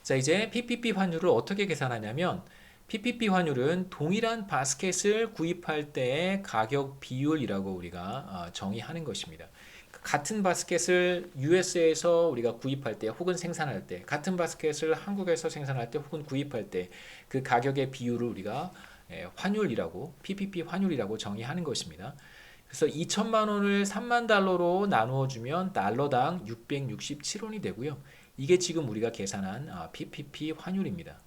자, 이제 PPP 환율을 어떻게 계산하냐면 PPP 환율은 동일한 바스켓을 구입할 때의 가격 비율이라고 우리가 정의하는 것입니다. 같은 바스켓을 US에서 우리가 구입할 때 혹은 생산할 때, 같은 바스켓을 한국에서 생산할 때 혹은 구입할 때 그 가격의 비율을 우리가 환율이라고, PPP 환율이라고 정의하는 것입니다. 그래서 2천만 원을 3만 달러로 나누어 주면 달러당 667원이 되고요. 이게 지금 우리가 계산한 PPP 환율입니다.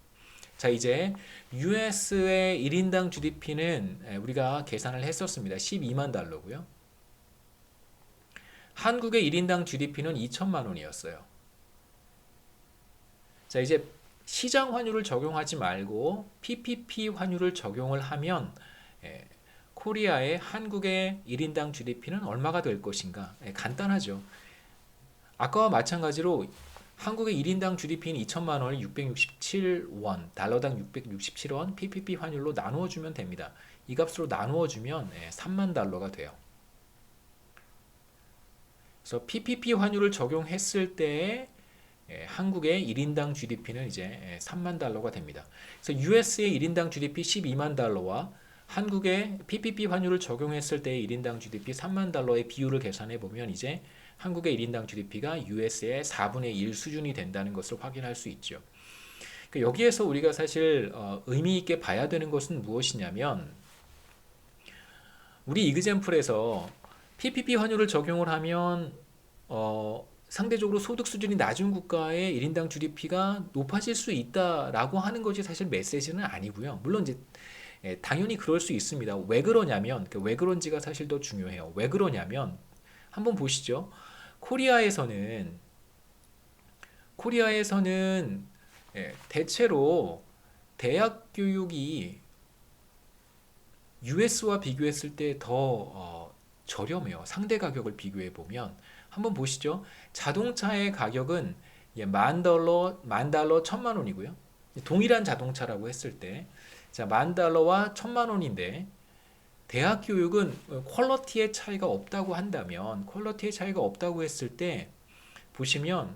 자, 이제 US의 1인당 GDP는 우리가 계산을 했었습니다. 12만 달러고요. 한국의 1인당 GDP는 2천만 원이었어요. 자, 이제 시장 환율을 적용하지 말고 PPP 환율을 적용을 하면 코리아의 한국의 1인당 GDP는 얼마가 될 것인가? 간단하죠. 아까와 마찬가지로 한국의 1인당 GDP인 2천만 원을 667원, 달러당 667원 PPP 환율로 나누어 주면 됩니다. 이 값으로 나누어 주면 3만 달러가 돼요. 그래서 PPP 환율을 적용했을 때 한국의 1인당 GDP는 이제 3만 달러가 됩니다. 그래서 US의 1인당 GDP 12만 달러와 한국의 PPP 환율을 적용했을 때의 1인당 GDP 3만 달러의 비율을 계산해 보면 이제 한국의 1인당 GDP가 US의 4분의 1 수준이 된다는 것을 확인할 수 있죠. 그러니까 여기에서 우리가 사실 의미 있게 봐야 되는 것은 무엇이냐면 우리 이그젬플에서 PPP 환율을 적용을 하면 상대적으로 소득 수준이 낮은 국가의 1인당 GDP가 높아질 수 있다라고 하는 것이 사실 메시지는 아니고요. 물론 이제 당연히 그럴 수 있습니다. 왜 그러냐면 왜 그런지가 사실 더 중요해요. 왜 그러냐면 한번 보시죠. 코리아에서는 대체로 대학 교육이 US와 비교했을 때 더 저렴해요. 상대 가격을 비교해 보면 한번 보시죠. 자동차의 가격은 만 달러, 1,000만 원이고요. 동일한 자동차라고 했을 때, 자, 1만 달러와 1,000만 원인데, 대학 교육은 퀄리티의 차이가 없다고 한다면, 퀄리티의 차이가 없다고 했을 때, 보시면,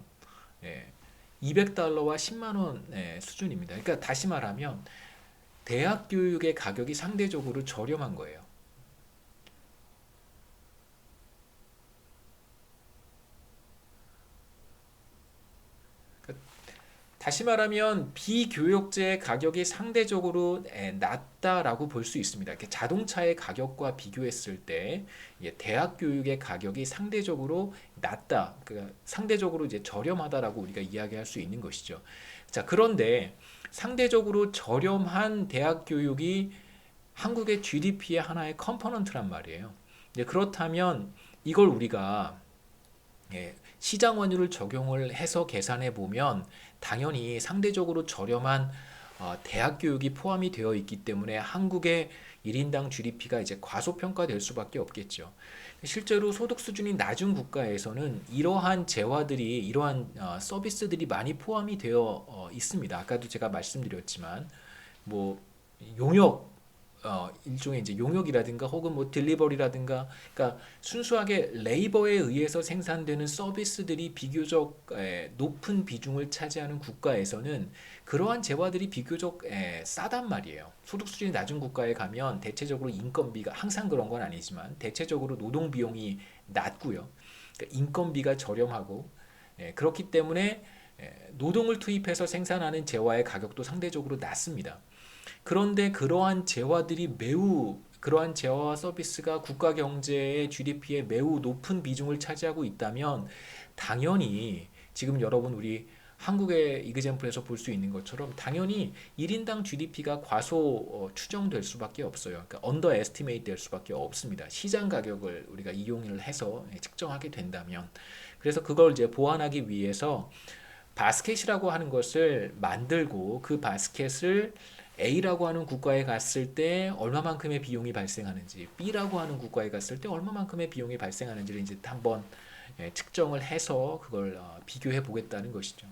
200달러와 10만 원 수준입니다. 그러니까 다시 말하면, 대학 교육의 가격이 상대적으로 저렴한 거예요. 다시 말하면 비교육제의 가격이 상대적으로 낮다라고 볼 수 있습니다. 이렇게 자동차의 가격과 비교했을 때 대학 교육의 가격이 상대적으로 낮다, 그러니까 상대적으로 이제 저렴하다라고 우리가 이야기할 수 있는 것이죠. 자, 그런데 상대적으로 저렴한 대학 교육이 한국의 GDP의 하나의 컴포넌트란 말이에요. 그렇다면 이걸 우리가 시장 환율을 적용을 해서 계산해 보면 당연히 상대적으로 저렴한 대학 교육이 포함이 되어 있기 때문에 한국의 1인당 GDP가 이제 과소평가될 수밖에 없겠죠. 실제로 소득 수준이 낮은 국가에서는 이러한 재화들이 이러한 서비스들이 많이 포함이 되어 있습니다. 아까도 제가 말씀드렸지만 뭐 용역 일종의 이제 용역이라든가 혹은 뭐 딜리버리라든가 그러니까 순수하게 레이버에 의해서 생산되는 서비스들이 비교적 높은 비중을 차지하는 국가에서는 그러한 재화들이 비교적 싸단 말이에요. 소득 수준이 낮은 국가에 가면 대체적으로 인건비가 항상 그런 건 아니지만 대체적으로 노동 비용이 낮고요. 그러니까 인건비가 저렴하고 그렇기 때문에 노동을 투입해서 생산하는 재화의 가격도 상대적으로 낮습니다. 그런데 그러한 재화와 서비스가 국가 경제의 GDP에 매우 높은 비중을 차지하고 있다면 당연히 지금 여러분 우리 한국의 이그젬플에서 볼 수 있는 것처럼 당연히 1인당 GDP가 추정될 수밖에 없어요. 그러니까 언더 에스티메이트 될 수밖에 없습니다. 시장 가격을 우리가 이용을 해서 측정하게 된다면. 그래서 그걸 이제 보완하기 위해서 바스켓이라고 하는 것을 만들고 그 바스켓을 A라고 하는 국가에 갔을 때 얼마만큼의 비용이 발생하는지, B라고 하는 국가에 갔을 때 얼마만큼의 비용이 발생하는지를 이제 한번 측정을 해서 그걸 비교해 보겠다는 것이죠.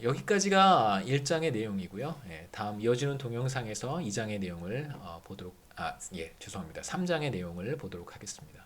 여기까지가 1장의 내용이고요. 다음 이어지는 동영상에서 2장의 내용을 보도록 죄송합니다. 3장의 내용을 보도록 하겠습니다.